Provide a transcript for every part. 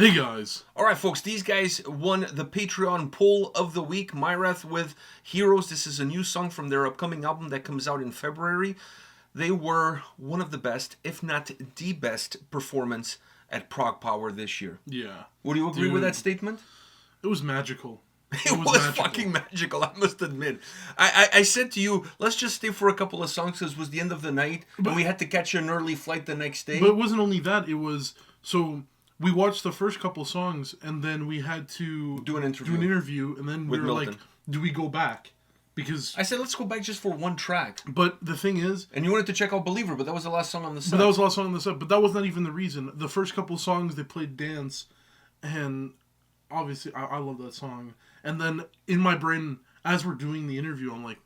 Hey guys. Alright folks, these guys won the Patreon poll of the week. Myrath with Heroes. This is a new song from their upcoming album that comes out in February. They were one of the best, if not the best, performance at Prog Power this year. Yeah. Would you agree with that statement? It was magical. It was fucking magical, I must admit. I said to you, let's just stay for a couple of songs because it was the end of the night, and we had to catch an early flight the next day. But it wasn't only that, it was... So, we watched the first couple songs, and then we had to... Do an interview, and then we were Milton. like, do we go back? Because... I said, let's go back just for one track. But the thing is... And you wanted to check out Believer, but that was the last song on the set. But that was the last song on the set, but that was not even the reason. The first couple songs, they played Dance, and obviously, I love that song. And then, in my brain, as we're doing the interview, I'm like,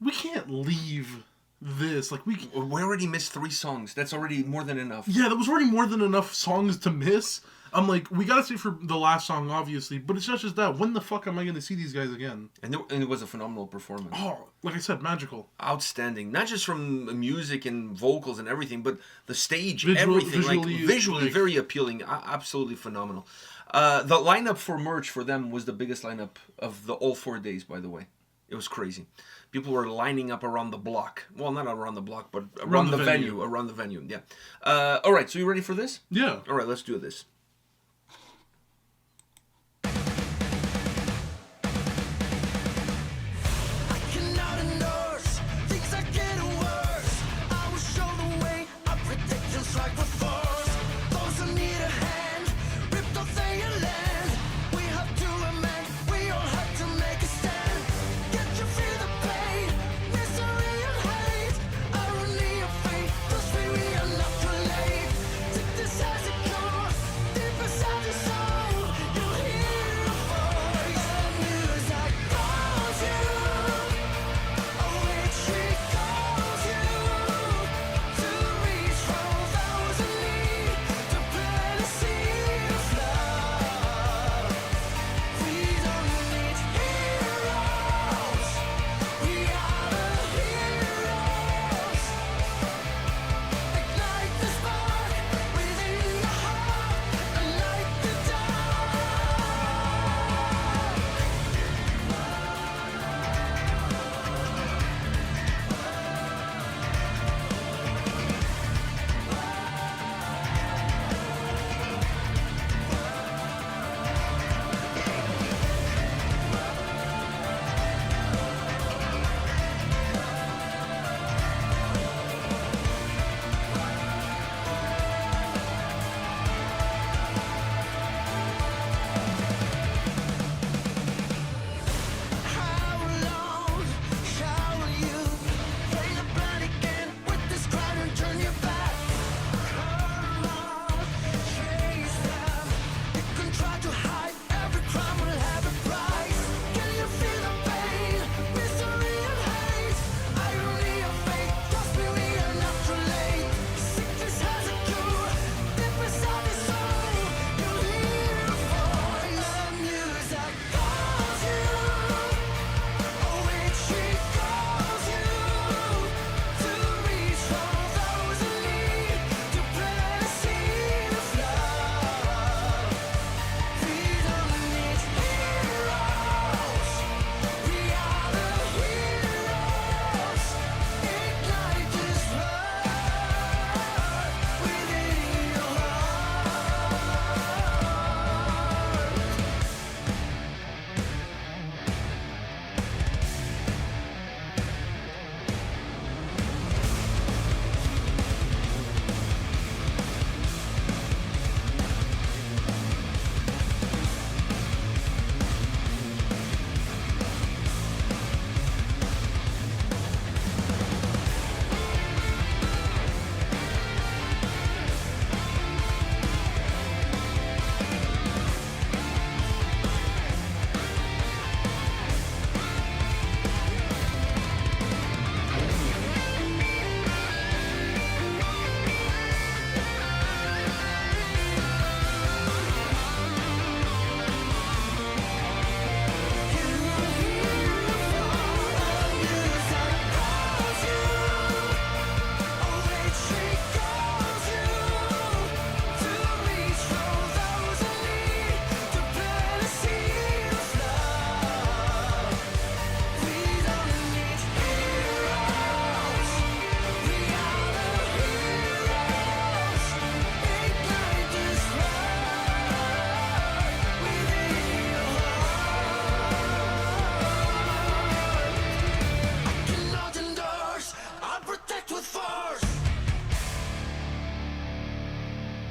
we can't leave this. Like, we already missed 3 songs. That's already more than enough. Yeah, that was already more than enough songs to miss. I'm like, we gotta stay for the last song, obviously, but it's not just that. When the fuck am I gonna see these guys again? And it was a phenomenal performance. Oh, like I said, magical. Outstanding. Not just from music and vocals and everything, but the stage, everything. Visually very appealing. Absolutely phenomenal. The lineup for merch for them was the biggest lineup of all 4 days, by the way. It was crazy. People were lining up around the block. Well, not around the block, but around the venue. Around the venue, yeah. All right, so you ready for this? Yeah. All right, let's do this.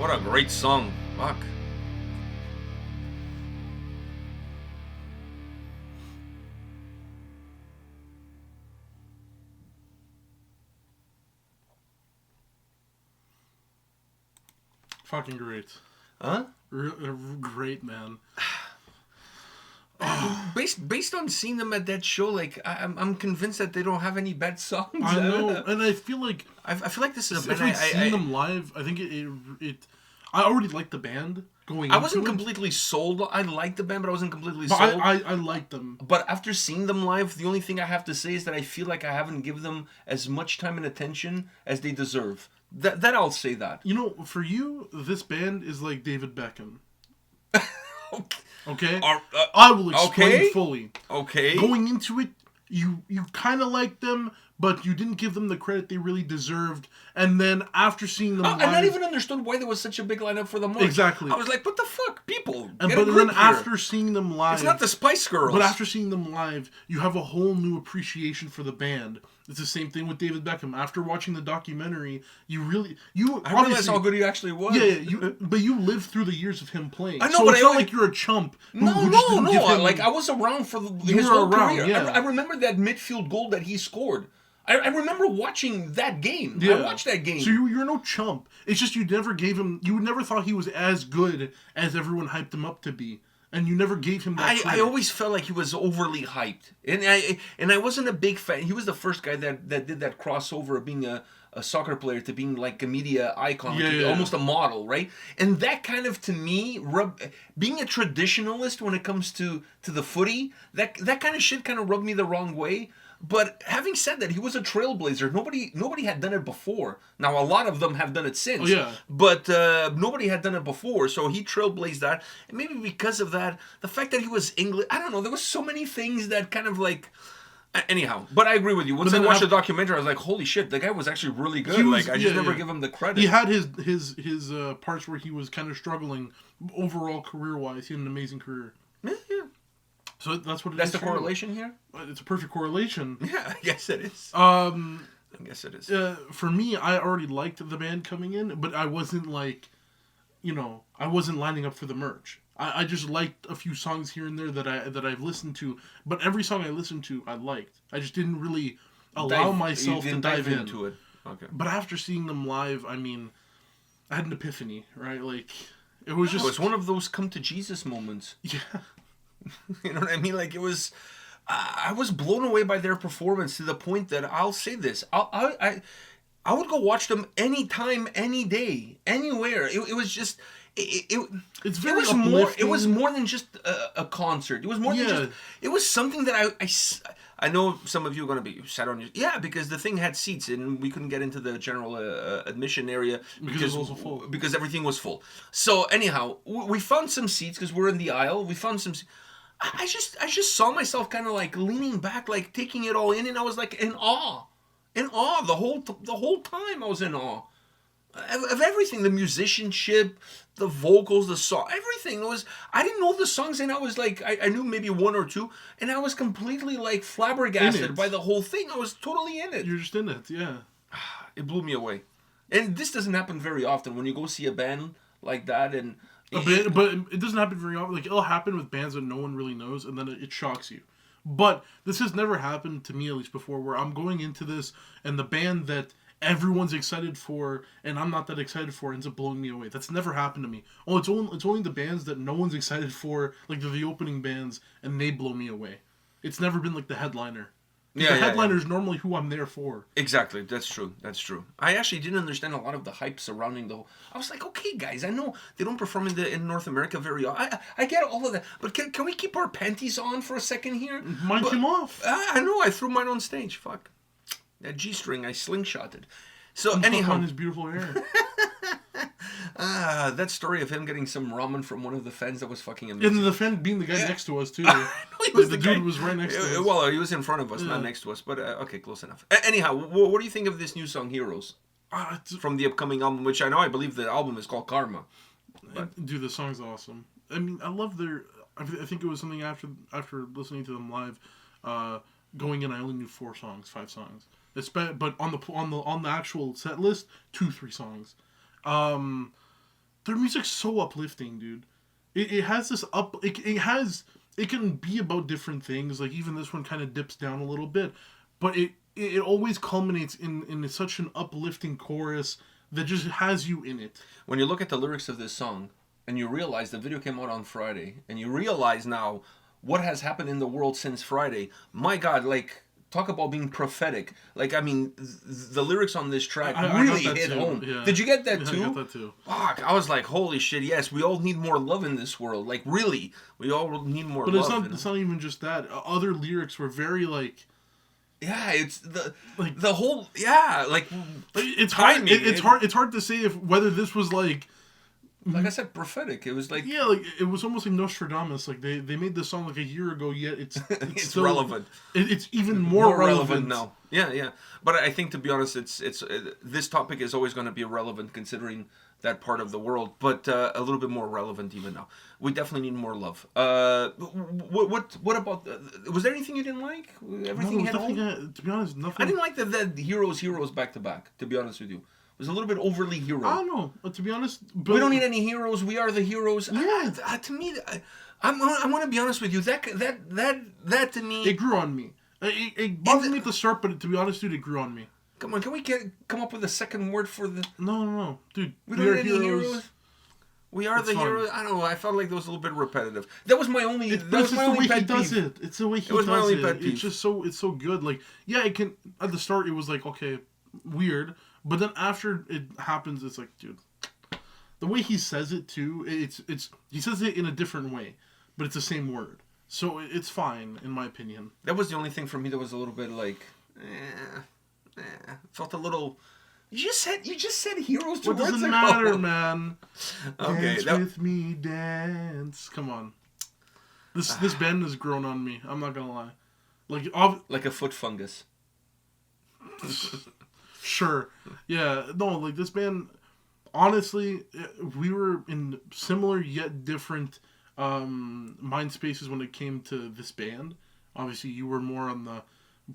What a great song. Fuck. Fucking great. Huh? Great, man. Based on seeing them at that show, like I'm convinced that they don't have any bad songs. I know, and I feel like I feel like this is a band. If I'd seen them live, I think it I already liked the band going. I wasn't completely sold. I liked the band, but I wasn't completely sold. I liked them. But after seeing them live, the only thing I have to say is that I feel like I haven't given them as much time and attention as they deserve. That I'll say that. You know, for you, this band is like David Beckham. Okay? I will explain fully. Okay. Going into it, you kind of liked them, but you didn't give them the credit they really deserved. And then after seeing them live... I not even understood why there was such a big lineup for the merch. Exactly. I was like, what the fuck? People, but then after seeing them live... It's not the Spice Girls. But after seeing them live, you have a whole new appreciation for the band. It's the same thing with David Beckham. After watching the documentary, I realized how good he actually was. Yeah, but you lived through the years of him playing. I know, so but it's not like you're a chump. No. Like, I was around for his whole career. Yeah. I remember that midfield goal that he scored. I remember watching that game. Yeah. I watched that game. So you're no chump. It's just you never gave him... You never thought he was as good as everyone hyped him up to be. And you never gave him that credit. I always felt like he was overly hyped. And I wasn't a big fan. He was the first guy that did that crossover of being a soccer player to being like a media icon, almost a model, right? And that kind of, to me, being a traditionalist when it comes to the footy, that kind of shit kind of rubbed me the wrong way. But having said that, he was a trailblazer. Nobody had done it before. Now, a lot of them have done it since. Oh, yeah. But nobody had done it before, so he trailblazed that. And maybe because of that, the fact that he was English, I don't know, there was so many things that kind of like... Anyhow, but I agree with you. Once I watched the documentary, I was like, holy shit, the guy was actually really good. I just never give him the credit. He had his parts where he was kind of struggling overall career-wise. He had an amazing career. Yeah. So that's what it is. That's the correlation here? It's a perfect correlation. Yeah, I guess it is. I guess it is. For me, I already liked the band coming in, but I wasn't like, I wasn't lining up for the merch. I just liked a few songs here and there that I've listened to, but every song I listened to, I liked. I just didn't really allow myself to dive into it. Okay. But after seeing them live, I mean, I had an epiphany, right? Like, it was just... It was one of those come to Jesus moments. Yeah. You know what I mean? Like, it was... I was blown away by their performance to the point that I'll say this. I would go watch them anytime, any day, anywhere. It was just... It's very uplifting. It was more than just a concert. It was more than just... It was something that I know some of you are going to be sat on your... Yeah, because the thing had seats and we couldn't get into the general admission area because it was also full. Because everything was full. So anyhow, we found some seats because we're in the aisle. We found some... I just saw myself kind of like leaning back, like taking it all in, and I was like in awe. In awe. The whole time I was in awe. Of everything, the musicianship, the vocals, the song, everything. I didn't know the songs, and I was like, I knew maybe one or two, and I was completely like flabbergasted by the whole thing. I was totally in it. You're just in it, yeah. It blew me away, and this doesn't happen very often when you go see a band like that, and but it doesn't happen very often. Like, it'll happen with bands that no one really knows, and then it shocks you. But this has never happened to me, at least before, where I'm going into this, and the band that everyone's excited for, and I'm not that excited for, ends up blowing me away. That's never happened to me. Oh, it's only the bands that no one's excited for, like they're the opening bands, and they blow me away. It's never been like the headliner. The headliner is normally who I'm there for. Exactly, that's true. I actually didn't understand a lot of the hype surrounding the whole... I was like, okay, guys, I know they don't perform in North America very often. I get all of that, but can we keep our panties on for a second here? Mine came off. I know, I threw mine on stage. Fuck. That G-string, I slingshotted. So anyhow... on his beautiful hair. That story of him getting some ramen from one of the fans, that was fucking amazing. And the fan being the guy next to us, too. He was the dude who was right next to us. Well, he was in front of us, not next to us. But, okay, close enough. Anyhow, what do you think of this new song, Heroes? From the upcoming album, which I believe the album is called Karma. But... Dude, the song's awesome. I mean, I love their... I think it was something after listening to them live, going in, I only knew 5 songs. But on the actual set list, 2-3 songs. their music's so uplifting, dude. It has this it can be about different things. Like even this one kind of dips down a little bit, but it always culminates in such an uplifting chorus that just has you in it. When you look at the lyrics of this song and you realize the video came out on Friday and you realize now what has happened in the world since Friday, my God, like, talk about being prophetic. Like, I mean, the lyrics on this track really hit home. Yeah. Did you get that too? I got that too. Fuck, I was like, holy shit, yes, we all need more love in this world. Like, really, we all need more love. But it's not even just that. Other lyrics were very, like... Yeah, it's the whole... Yeah, like it's hard. It's hard to say if whether this was, like I said, prophetic. It was like... Yeah, like, it was almost like Nostradamus. Like, they made this song, like, a year ago, yet it's still relevant. It's even more relevant now. Yeah. But I think, to be honest, it's this topic is always going to be relevant considering that part of the world, but a little bit more relevant even now. We definitely need more love. What about... was there anything you didn't like? Everything to be honest, nothing. I didn't like that heroes back to back, to be honest with you. It was a little bit overly hero. I don't know. To be honest, we don't need any heroes. We are the heroes. Yeah. To me, I want to be honest with you. That to me, it grew on me. It bothered me at the start, but to be honest, dude, it grew on me. Come on, can we come up with a second word for the? No, dude. We don't need any heroes. We are the heroes. I don't know. I felt like that was a little bit repetitive. That was my only. That was my only pet peeve. It's the way he does it. It's just it's so good. Like, yeah, it can. At the start, it was like, okay, weird. But then after it happens, it's like, dude, the way he says it too, it's he says it in a different way, but it's the same word. So it's fine, in my opinion. That was the only thing for me that was a little bit like, felt a little... You just said heroes to words. What doesn't matter, man? Okay, dance with me, dance. Come on. This band has grown on me. I'm not gonna lie. Like a foot fungus. Sure. Yeah. No, like this band, honestly, we were in similar yet different mind spaces when it came to this band. Obviously, you were more on the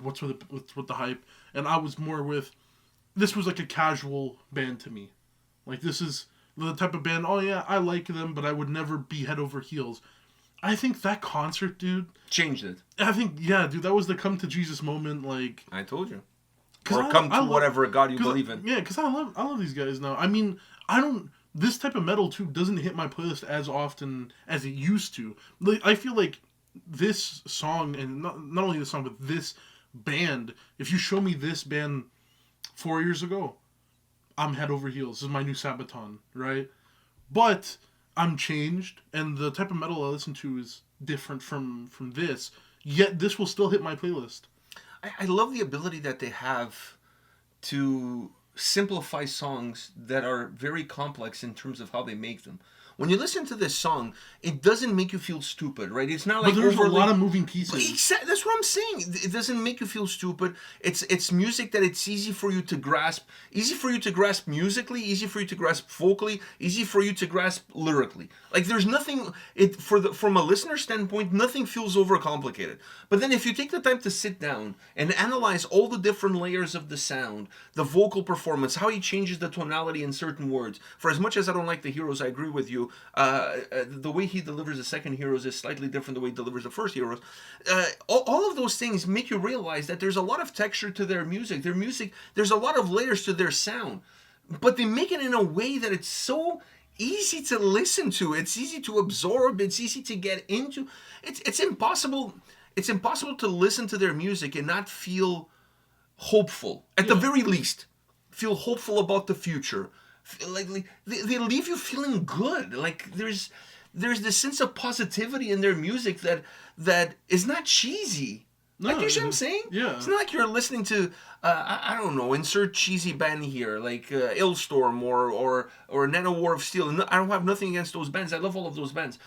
what's with the hype, and I was more with this was like a casual band to me. Like, this is the type of band, oh yeah, I like them, but I would never be head over heels. I think that concert, dude, changed it. I think, yeah, dude, that was the come to Jesus moment. Like, I told you. Or come to whatever God you believe in. Yeah, because I love these guys now. I mean, this type of metal too doesn't hit my playlist as often as it used to. Like, I feel like this song, and not only this song, but this band, if you show me this band 4 years ago, I'm head over heels. This is my new Sabaton, right? But I'm changed, and the type of metal I listen to is different from this, yet this will still hit my playlist. I love the ability that they have to simplify songs that are very complex in terms of how they make them. When you listen to this song, it doesn't make you feel stupid, right? It's not like... But there's a lot of moving pieces. That's what I'm saying. It doesn't make you feel stupid. It's music that it's easy for you to grasp. Easy for you to grasp musically, easy for you to grasp vocally, easy for you to grasp lyrically. Like, there's nothing... From a listener standpoint, nothing feels overcomplicated. But then if you take the time to sit down and analyze all the different layers of the sound, the vocal performance, how he changes the tonality in certain words. For as much as I don't like the Heroes, I agree with you. The way he delivers the second Heroes is slightly different the way he delivers the first Heroes. All of those things make you realize that there's a lot of texture to their music. There's a lot of layers to their sound. But they make it in a way that it's so easy to listen to. It's easy to absorb. It's easy to get into. It's impossible. It's impossible to listen to their music and not feel hopeful. At the very least, feel hopeful about the future. Like they leave you feeling good. Like there's this sense of positivity in their music that is not cheesy. No, like, you see what I'm saying? Yeah. It's not like you're listening to I don't know, insert cheesy band here, like Illstorm or Nanowar of Steel. And I don't have nothing against those bands. I love all of those bands.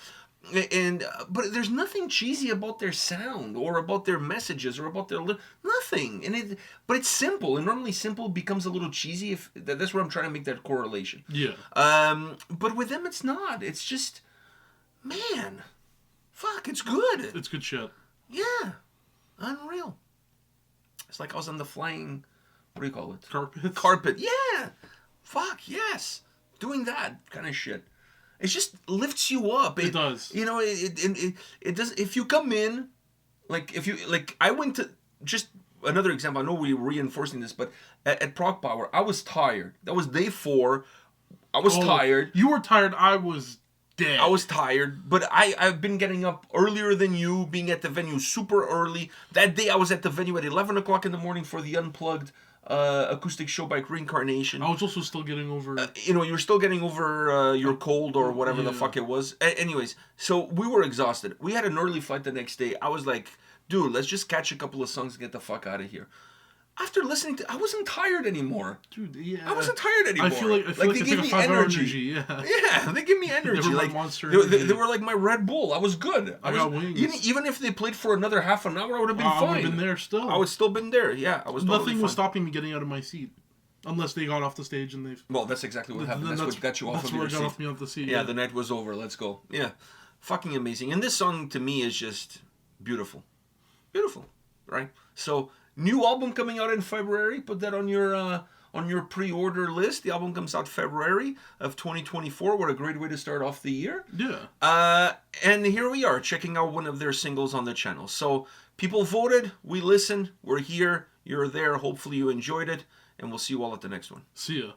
But there's nothing cheesy about their sound or about their messages or about their nothing. But it's simple, and normally simple becomes a little cheesy. That's where I'm trying to make that correlation. Yeah. But with them, it's not. It's just, man, fuck, it's good. It's good shit. Yeah, unreal. It's like I was on the flying, what do you call it? Carpet. Carpet. Yeah. Fuck yes. doing that kind of shit. It just lifts you up. It does. You know, it does. If you come in, I went to, just another example. I know we're reinforcing this, but at Proc Power, I was tired. That was day 4. I was tired. You were tired. I was dead. I was tired, but I've been getting up earlier than you, being at the venue super early. That day, I was at the venue at 11 o'clock in the morning for the Unplugged acoustic show by Reincarnation. I was also still getting over... you're still getting over your cold or whatever the fuck it was. Anyways, so we were exhausted. We had an early flight the next day. I was like, dude, let's just catch a couple of songs and get the fuck out of here. After listening to, I wasn't tired anymore. Dude, yeah. I wasn't tired anymore. I feel like they give me energy. Yeah, they give me energy. They were like Monster they were like my Red Bull. I was good. I got wings. Even if they played for another half an hour, I would have been fine. I would have been there still. I would still been there. Yeah, I was. Nothing was stopping me getting out of my seat, unless they got off the stage and they've. Well, that's exactly what happened. That's what got you off of your seat. That's what got me off the seat. Yeah, the night was over. Let's go. Yeah, fucking amazing. And this song to me is just beautiful, beautiful, right? So. New album coming out in February. Put that on your pre-order list. The album comes out February of 2024. What a great way to start off the year. Yeah. And here we are, checking out one of their singles on the channel. So people voted. We listened. We're here. You're there. Hopefully you enjoyed it. And we'll see you all at the next one. See ya.